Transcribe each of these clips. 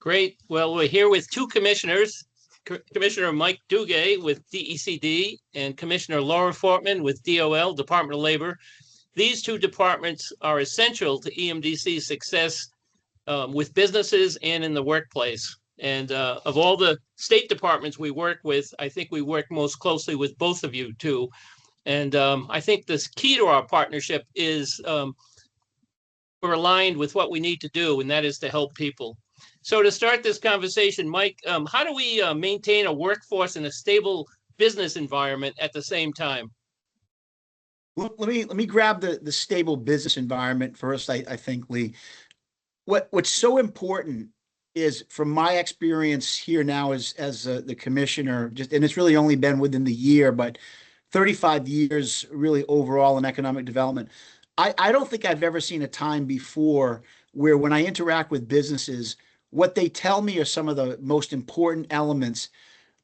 Great. Well, we're here with two commissioners, Commissioner Mike Duguay with DECD and Commissioner Laura Fortman with DOL, Department of Labor. These two departments are essential to EMDC's success with businesses and in the workplace. And of all the state departments we work with, I think we work most closely with both of you too. And I think the key to our partnership is we're aligned with what we need to do, and that is to help people. So to start this conversation, Mike, how do we maintain a workforce in a stable business environment at the same time? Let me grab the stable business environment first. I think, Lee, what's so important is, from my experience here now as the commissioner, and it's really only been within the year, but 35 years really overall in economic development. I don't think I've ever seen a time before where, when I interact with businesses, what they tell me are some of the most important elements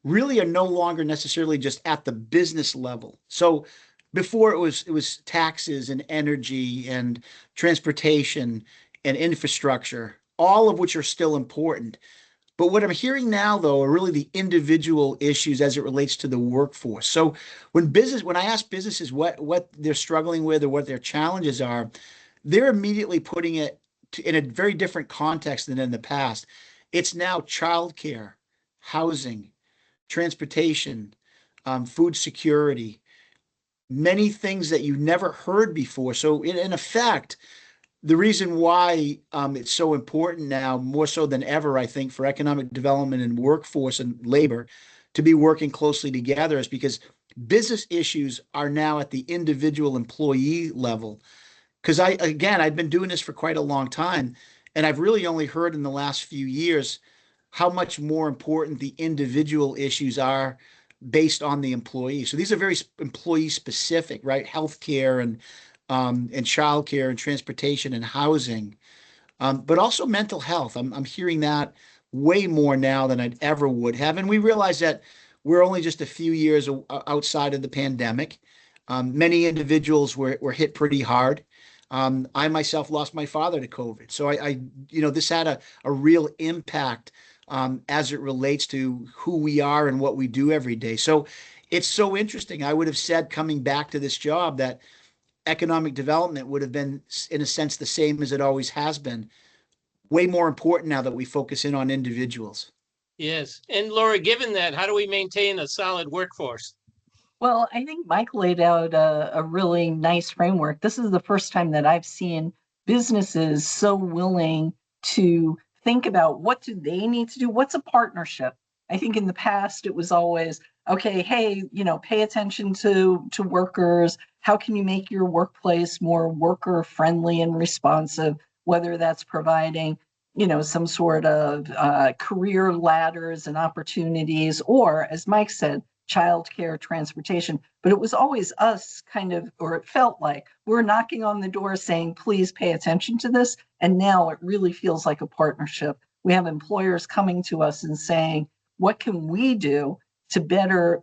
really are no longer necessarily just at the business level. So before it was taxes and energy and transportation and infrastructure, all of which are still important. But what I'm hearing now, though, are really the individual issues as it relates to the workforce. So when I ask businesses what they're struggling with or what their challenges are, they're immediately putting it in a very different context than in the past. It's now childcare, housing, transportation, food security, many things that you never heard before. So in effect, the reason why it's so important now, more so than ever, I think, for economic development and workforce and labor to be working closely together, is because business issues are now at the individual employee level. Because I've been doing this for quite a long time, and I've really only heard in the last few years how much more important the individual issues are based on the employee. So these are very employee specific, right? Healthcare and childcare and transportation and housing, but also mental health. I'm hearing that way more now than I'd ever would have. And we realize that we're only just a few years outside of the pandemic. Many individuals were hit pretty hard. I myself lost my father to COVID. So this had a real impact as it relates to who we are and what we do every day. So it's so interesting. I would have said, coming back to this job, that economic development would have been, in a sense, the same as it always has been. Way more important now that we focus in on individuals. Yes. And Laura, given that, how do we maintain a solid workforce? Well, I think Mike laid out a really nice framework. This is the first time that I've seen businesses so willing to think about, what do they need to do? What's a partnership? I think in the past it was always, okay, hey, pay attention to workers. How can you make your workplace more worker friendly and responsive? Whether that's providing, some sort of career ladders and opportunities, or, as Mike said, childcare, transportation. But it was always us or it felt like we're knocking on the door saying, please pay attention to this. And now it really feels like a partnership. We have employers coming to us and saying, what can we do to better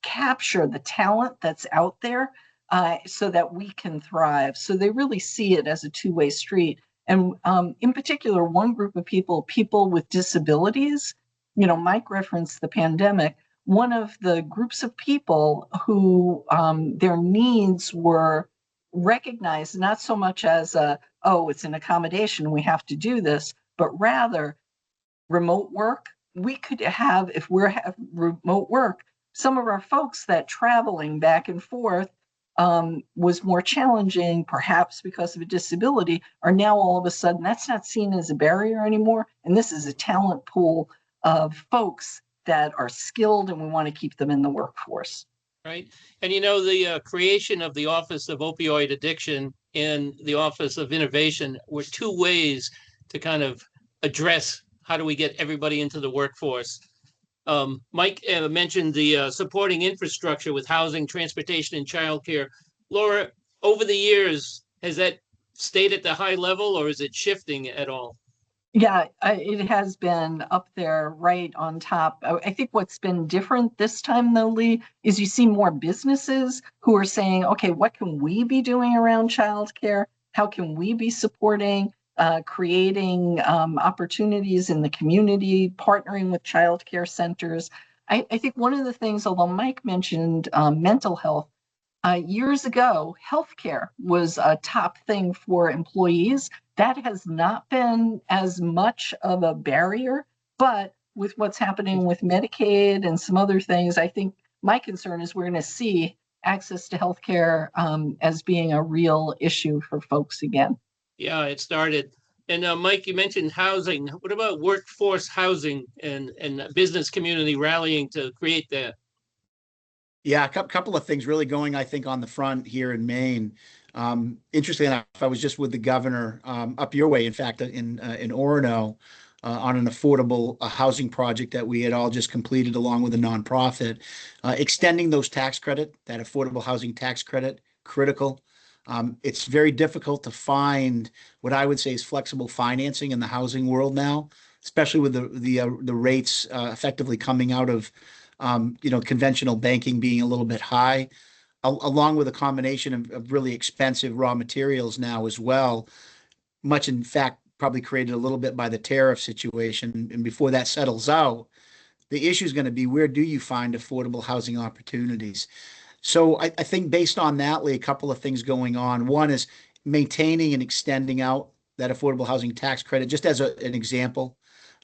capture the talent that's out there so that we can thrive? So they really see it as a two-way street. And in particular, one group of people with disabilities, Mike referenced the pandemic. One of the groups of people who their needs were recognized, not so much as it's an accommodation, we have to do this, but rather remote work. We could have, if we're having remote work, some of our folks that traveling back and forth was more challenging, perhaps because of a disability, are now all of a sudden, that's not seen as a barrier anymore. And this is a talent pool of folks that are skilled, and we want to keep them in the workforce. Right. And the creation of the Office of Opioid Addiction and the Office of Innovation were two ways to kind of address how do we get everybody into the workforce. Mike mentioned the supporting infrastructure with housing, transportation, and childcare. Laura, over the years, has that stayed at the high level, or is it shifting at all? Yeah, it has been up there right on top. I think what's been different this time, though, Lee, is you see more businesses who are saying, okay, what can we be doing around childcare? How can we be supporting creating opportunities in the community, partnering with childcare centers. I think one of the things, although Mike mentioned mental health, years ago, healthcare was a top thing for employees. That has not been as much of a barrier, but with what's happening with Medicaid and some other things, I think my concern is we're going to see access to healthcare as being a real issue for folks again. Yeah, it started. And Mike, you mentioned housing. What about workforce housing and business community rallying to create that? Yeah, couple of things really going, I think, on the front here in Maine. Interestingly enough, I was just with the governor up your way, in fact, in Orono, on an affordable housing project that we had all just completed along with a nonprofit, extending those tax credit, that affordable housing tax credit, critical. It's very difficult to find what I would say is flexible financing in the housing world now, especially with the rates effectively coming out of conventional banking being a little bit high, along with a combination of really expensive raw materials now as well, much in fact probably created a little bit by the tariff situation. And before that settles out, the issue is going to be, where do you find affordable housing opportunities? So I think based on that, Lee, a couple of things going on. One is maintaining and extending out that affordable housing tax credit, just as an example.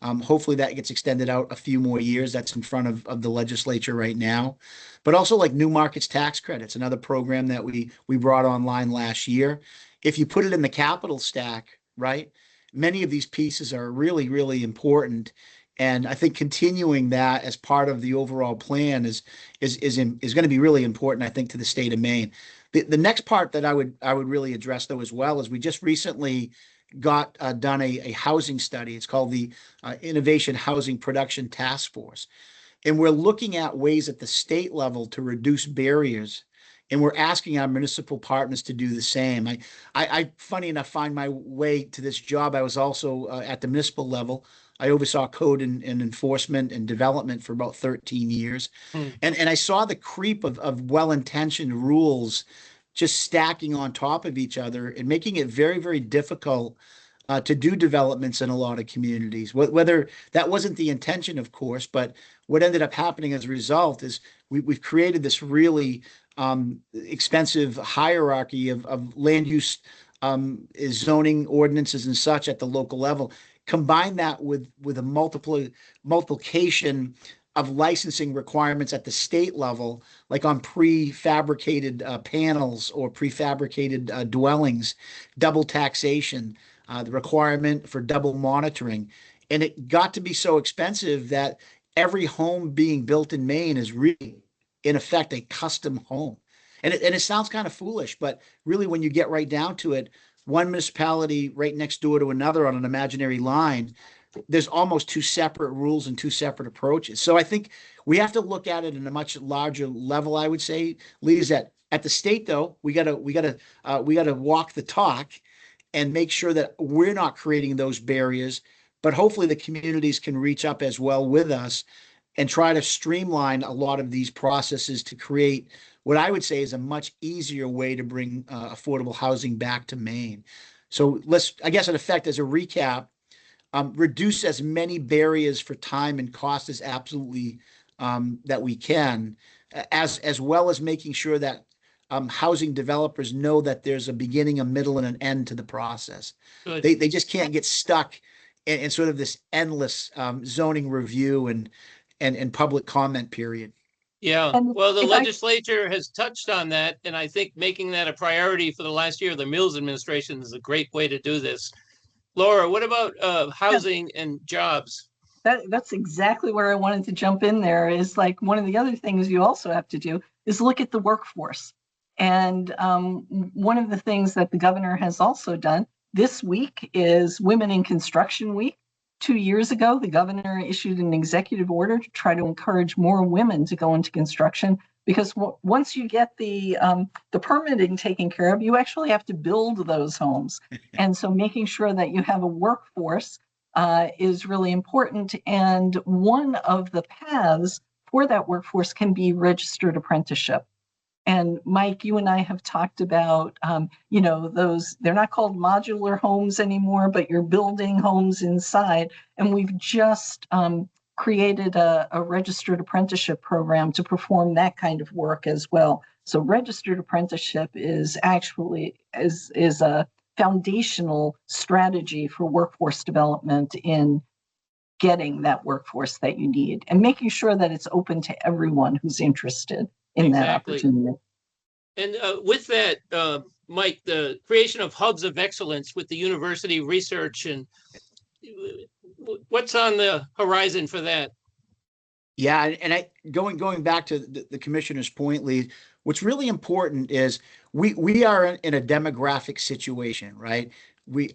Hopefully that gets extended out a few more years. That's in front of the legislature right now. But also like new markets tax credits, another program that we brought online last year. If you put it in the capital stack, right, many of these pieces are really, really important. And I think continuing that as part of the overall plan is going to be really important, I think, to the state of Maine. The next part that I would really address, though, as well, is we just recently got done a housing study. It's called the Innovation Housing Production Task Force. And we're looking at ways at the state level to reduce barriers. And we're asking our municipal partners to do the same. I funny enough, find my way to this job. I was also at the municipal level. I oversaw code and enforcement and development for about 13 years. And I saw the creep of well-intentioned rules just stacking on top of each other and making it very, very difficult to do developments in a lot of communities. Whether that wasn't the intention, of course, but what ended up happening as a result is we've created this really expensive hierarchy of land use zoning ordinances and such at the local level. Combine that with a multiplication of licensing requirements at the state level, like on prefabricated panels or prefabricated dwellings, double taxation, the requirement for double monitoring. And it got to be so expensive that every home being built in Maine is really, in effect, a custom home. And it sounds kind of foolish, but really, when you get right down to it, one municipality right next door to another on an imaginary line, there's almost two separate rules and two separate approaches. So I think we have to look at it in a much larger level, I would say, Lee, is that at the state, though, we gotta walk the talk and make sure that we're not creating those barriers, but hopefully the communities can reach up as well with us and try to streamline a lot of these processes to create what I would say is a much easier way to bring affordable housing back to Maine. So I guess in effect, as a recap, reduce as many barriers for time and cost as absolutely that we can, as well as making sure that housing developers know that there's a beginning, a middle, and an end to the process. Good. They just can't get stuck in sort of this endless zoning review and public comment period. Yeah, And well, the if I legislature has touched on that, and I think making that a priority for the last year of the Mills administration is a great way to do this. Laura, what about housing and jobs? that's exactly where I wanted to jump in there, is like one of the other things you also have to do is look at the workforce. And one of the things that the governor has also done this week is Women in Construction Week. 2 years ago, the governor issued an executive order to try to encourage more women to go into construction, because once you get the permitting taken care of, you actually have to build those homes. And so making sure that you have a workforce is really important. And one of the paths for that workforce can be registered apprenticeship. And Mike, you and I have talked about, those, they're not called modular homes anymore, but you're building homes inside. And we've just created a registered apprenticeship program to perform that kind of work as well. So registered apprenticeship is actually is a foundational strategy for workforce development in getting that workforce that you need and making sure that it's open to everyone who's interested in that opportunity. And with that, Mike, the creation of hubs of excellence with the university research, and what's on the horizon for that? Yeah, and going back to the commissioner's point, Lee, what's really important is we are in a demographic situation, right?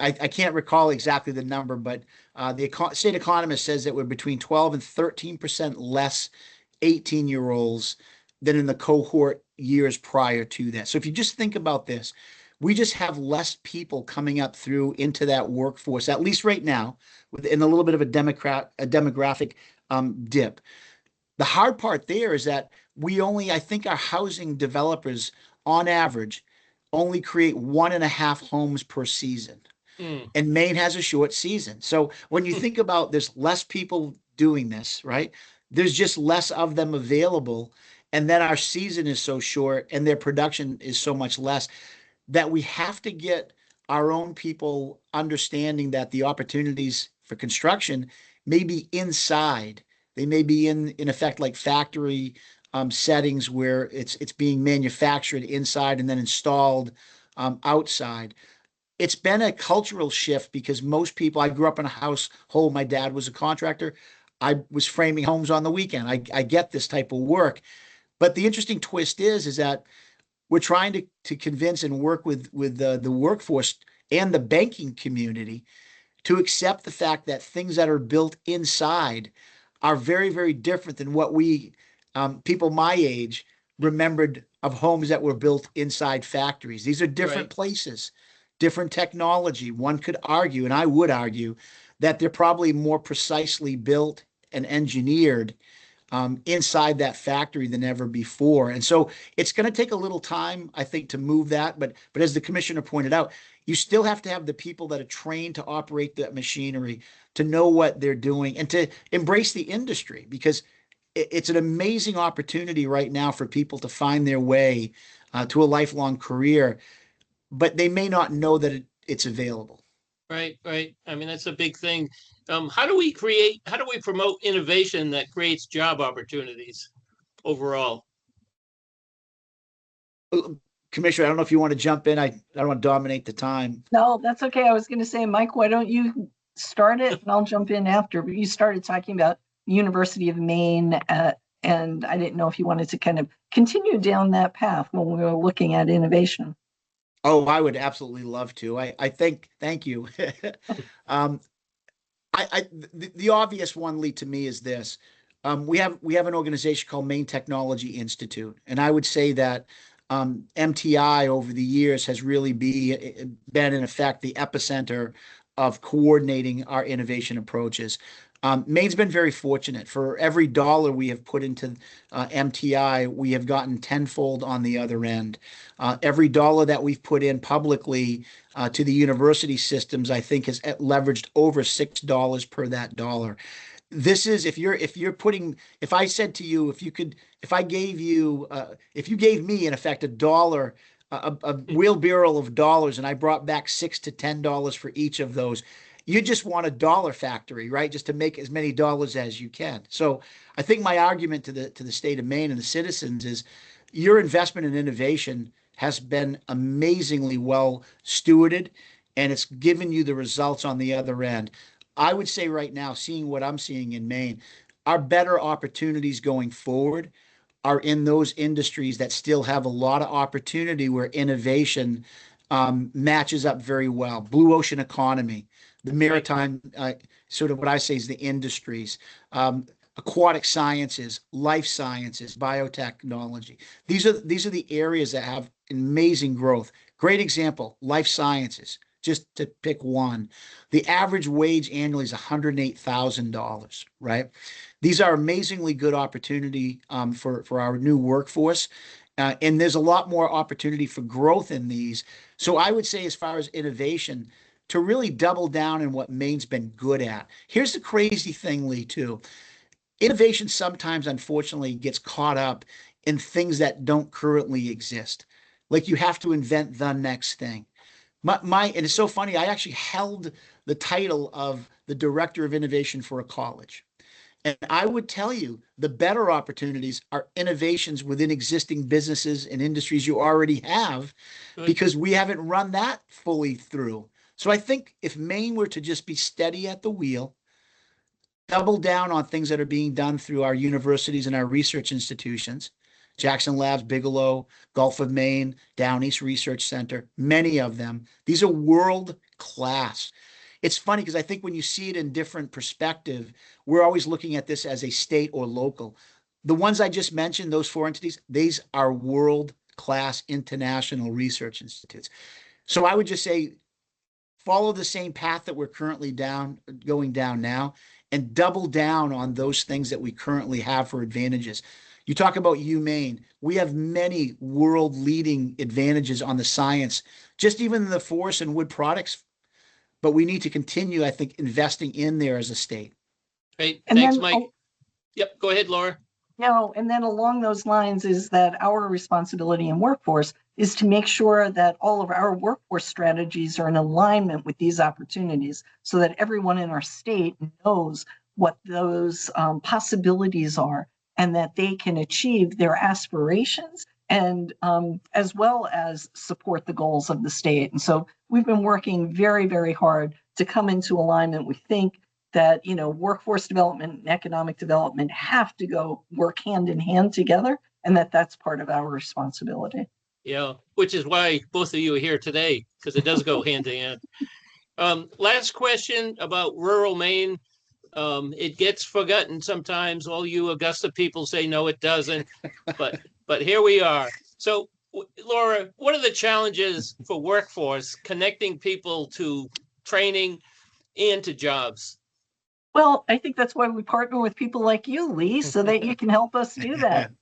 I can't recall exactly the number, but the state economist says that we're between 12 and 13% less 18-year-olds than in the cohort years prior to that. So if you just think about this, we just have less people coming up through into that workforce, at least right now, in a little bit of a demographic dip. The hard part there is that I think our housing developers, on average, only create 1.5 homes per season. And Maine has a short season. So when you think about there's less people doing this, right? There's just less of them available. And then our season is so short and their production is so much less that we have to get our own people understanding that the opportunities for construction may be inside. They may be in effect like factory settings where it's being manufactured inside and then installed outside. It's been a cultural shift because most people, I grew up in a household, my dad was a contractor. I was framing homes on the weekend. I get this type of work. But the interesting twist is that we're trying to convince and work with the workforce and the banking community to accept the fact that things that are built inside are very, very different than what people my age remembered of homes that were built inside factories. These are different places, different technology. One could argue, and I would argue, that they're probably more precisely built and engineered inside that factory than ever before. And so it's going to take a little time, I think, to move that. But as the commissioner pointed out, you still have to have the people that are trained to operate that machinery, to know what they're doing, and to embrace the industry, because it's an amazing opportunity right now for people to find their way to a lifelong career, but they may not know that it's available. Right. I mean, that's a big thing. How do we promote innovation that creates job opportunities overall? Commissioner, I don't know if you want to jump in. I don't want to dominate the time. No, that's okay. I was going to say, Mike, why don't you start it and I'll jump in after. But you started talking about the University of Maine, and I didn't know if you wanted to kind of continue down that path when we were looking at innovation. Oh, I would absolutely love to. Thank you. The obvious one, Lee, to me is this. We have an organization called Maine Technology Institute, and I would say that MTI over the years has really been in effect the epicenter of coordinating our innovation approaches. Maine's been very fortunate. For every dollar we have put into MTI, we have gotten tenfold on the other end. Every dollar that we've put in publicly to the university systems, I think, has leveraged over $6 per that dollar. This is if I said to you, if you gave me in effect a dollar, a wheelbarrow of dollars, and I brought back $6 to $10 for each of those, you just want a dollar factory, right? Just to make as many dollars as you can. So I think my argument to the state of Maine and the citizens is your investment in innovation has been amazingly well stewarded, and it's given you the results on the other end. I would say right now, seeing what I'm seeing in Maine, our better opportunities going forward are in those industries that still have a lot of opportunity where innovation matches up very well. Blue ocean economy, the maritime, sort of what I say is the industries, aquatic sciences, life sciences, biotechnology. These are the areas that have amazing growth. Great example, life sciences, just to pick one. The average wage annually is $108,000, right? These are amazingly good opportunity for our new workforce. And there's a lot more opportunity for growth in these. So I would say, as far as innovation, to really double down in what Maine's been good at. Here's the crazy thing, Lee, too. Innovation sometimes, unfortunately, gets caught up in things that don't currently exist. Like you have to invent the next thing. And it's so funny, I actually held the title of the director of innovation for a college. And I would tell you the better opportunities are innovations within existing businesses and industries you already have, Good. because we haven't run that fully through. So I think if Maine were to just be steady at the wheel, double down on things that are being done through our universities and our research institutions, Jackson Labs, Bigelow, Gulf of Maine, Down East Research Center, many of them, these are world class. It's funny because I think when you see it in different perspective, we're always looking at this as a state or local. The ones I just mentioned, those four entities, these are world class international research institutes. So I would just say follow the same path that we're currently going down now, and double down on those things that we currently have for advantages. You talk about UMaine. We have many world leading advantages on the science, just even the forest and wood products. But we need to continue, I think, investing in there as a state. Great. And Thanks, then, Mike. Yep. Go ahead, Laura. and then along those lines is that our responsibility in workforce is to make sure that all of our workforce strategies are in alignment with these opportunities so that everyone in our state knows what those possibilities are and that they can achieve their aspirations and as well as support the goals of the state. And so we've been working very, very hard to come into alignment. We think that workforce development and economic development have to go work hand in hand together, and that's part of our responsibility. Yeah, which is why both of you are here today, because it does go hand in hand. Last question about rural Maine. It gets forgotten sometimes. All you Augusta people say no, it doesn't. But here we are. So, Laura, what are the challenges for workforce connecting people to training and to jobs? Well, I think that's why we partner with people like you, Lee, so that you can help us do that.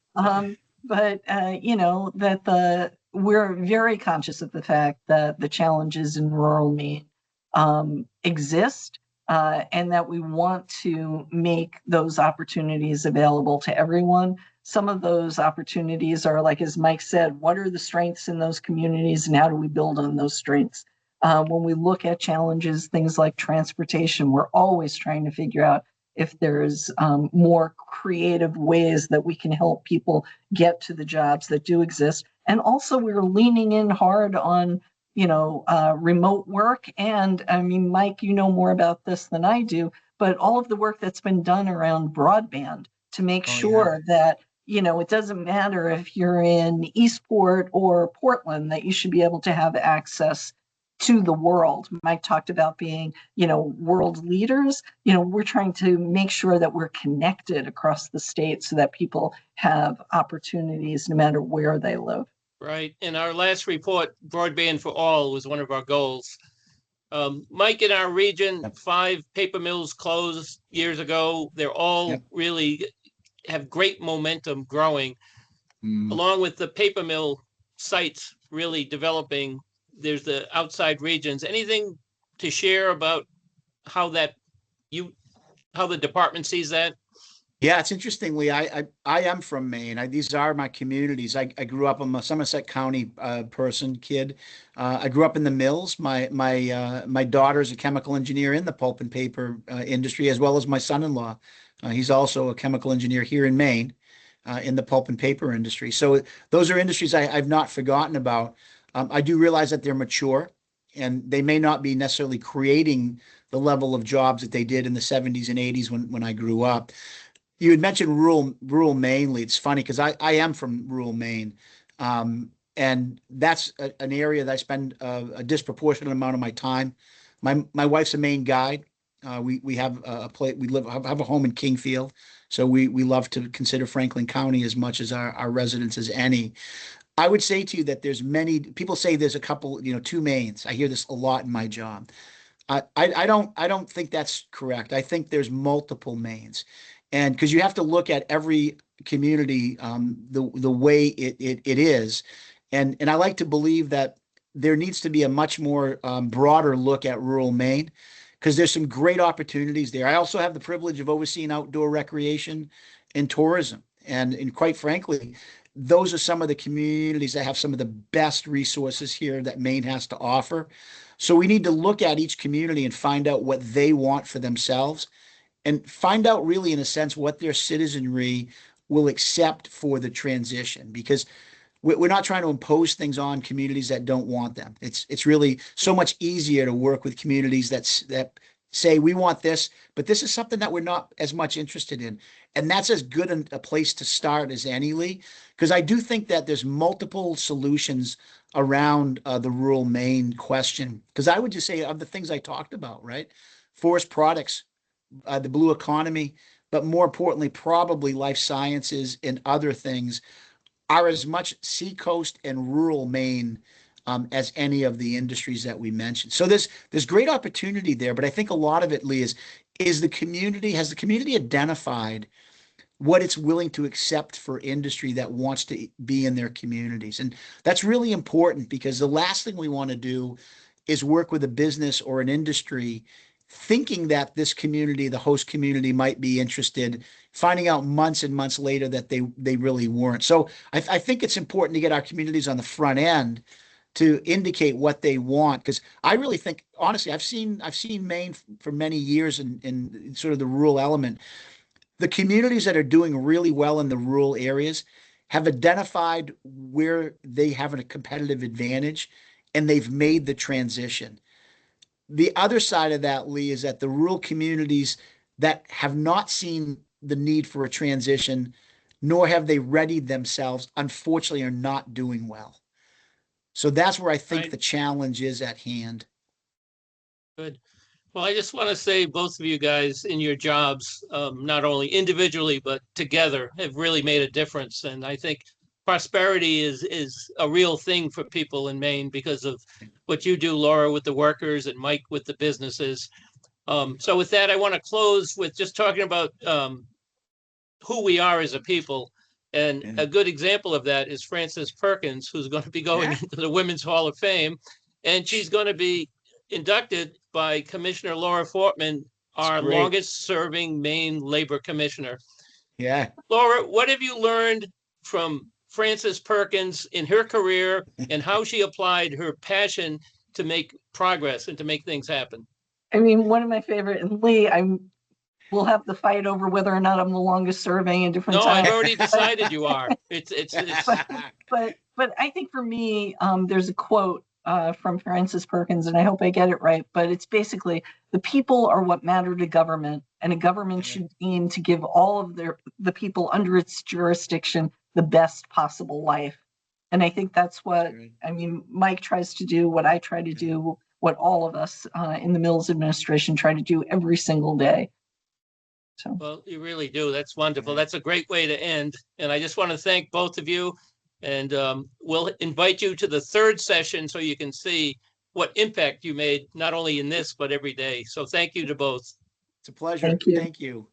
We're very conscious of the fact that the challenges in rural Maine exist, and that we want to make those opportunities available to everyone. Some of those opportunities are, like as Mike said, what are the strengths in those communities and how do we build on those strengths? When we look at challenges, things like transportation, we're always trying to figure out if there's more creative ways that we can help people get to the jobs that do exist. And also we're leaning in hard on, remote work. And I mean, Mike, you know more about this than I do, but all of the work that's been done around broadband to make sure that, it doesn't matter if you're in Eastport or Portland, that you should be able to have access to the world. Mike talked about being, world leaders. We're trying to make sure that we're connected across the state so that people have opportunities no matter where they live. Right. In our last report, broadband for all was one of our goals. Mike, in our region, 5 paper mills closed years ago. They're all really have great momentum growing, along with the paper mill sites really developing. There's the outside regions. Anything to share about how the department sees that? Yeah, it's interestingly, I am from Maine. These are my communities. I grew up. I'm a Somerset County kid. I grew up in the mills. My daughter's a chemical engineer in the pulp and paper industry, as well as my son-in-law. He's also a chemical engineer here in Maine, in the pulp and paper industry. So those are industries I've not forgotten about. I do realize that they're mature, and they may not be necessarily creating the level of jobs that they did in the 70s and 80s when I grew up. You had mentioned rural Maine. It's funny because I am from rural Maine, and that's an area that I spend a disproportionate amount of my time. My wife's a Maine guide. We have a place. We have a home in Kingfield, so we love to consider Franklin County as much as our residents as any. I would say to you that there's many people say there's a couple, 2 Maines. I hear this a lot in my job. I don't think that's correct. I think there's multiple Maines. And because you have to look at every community the way it is. And I like to believe that there needs to be a much more broader look at rural Maine because there's some great opportunities there. I also have the privilege of overseeing outdoor recreation and tourism. And quite frankly, those are some of the communities that have some of the best resources here that Maine has to offer. So we need to look at each community and find out what they want for themselves and find out really in a sense what their citizenry will accept for the transition because we're not trying to impose things on communities that don't want them. It's really so much easier to work with communities that say we want this, but this is something that we're not as much interested in. And that's as good a place to start as any, Lee, because I do think that there's multiple solutions around the rural Maine question. Because I would just say of the things I talked about, right? Forest products, the blue economy, but more importantly, probably life sciences and other things are as much seacoast and rural Maine as any of the industries that we mentioned. So there's great opportunity there, but I think a lot of it, Lee, is the community has the community identified what it's willing to accept for industry that wants to be in their communities. And that's really important because the last thing we want to do is work with a business or an industry thinking that this community, the host community, might be interested, finding out months and months later that they really weren't. So I think it's important to get our communities on the front end to indicate what they want. Because I really think, honestly, I've seen Maine for many years in sort of the rural element. The communities that are doing really well in the rural areas have identified where they have a competitive advantage and they've made the transition. The other side of that, Lee, is that the rural communities that have not seen the need for a transition, nor have they readied themselves, unfortunately, are not doing well. So that's where I think Right. the challenge is at hand. Good. Well, I just want to say both of you guys in your jobs, not only individually, but together have really made a difference. And I think prosperity is a real thing for people in Maine because of what you do, Laura, with the workers and Mike with the businesses. So with that, I want to close with just talking about who we are as a people. And Yeah. a good example of that is Frances Perkins, who's going to be going into the Women's Hall of Fame. And she's going to be inducted by Commissioner Laura Fortman, our great. longest serving Maine labor commissioner. Yeah. Laura, what have you learned from Frances Perkins in her career and how she applied her passion to make progress and to make things happen? I mean, one of my favorite, and Lee, we'll have the fight over whether or not I'm the longest serving in different No, times. I've already decided you are. It's But I think for me, there's a quote from Frances Perkins, and I hope I get it right, but it's basically the people are what matter to government, and a government should aim to give all of the people under its jurisdiction the best possible life. And I think that's what, I mean, Mike tries to do, what I try to do, what all of us in the Mills administration try to do every single day. So. Well, you really do. That's wonderful. That's a great way to end. And I just want to thank both of you. And we'll invite you to the third session so you can see what impact you made, not only in this, but every day. So thank you to both. It's a pleasure. Thank you. Thank you.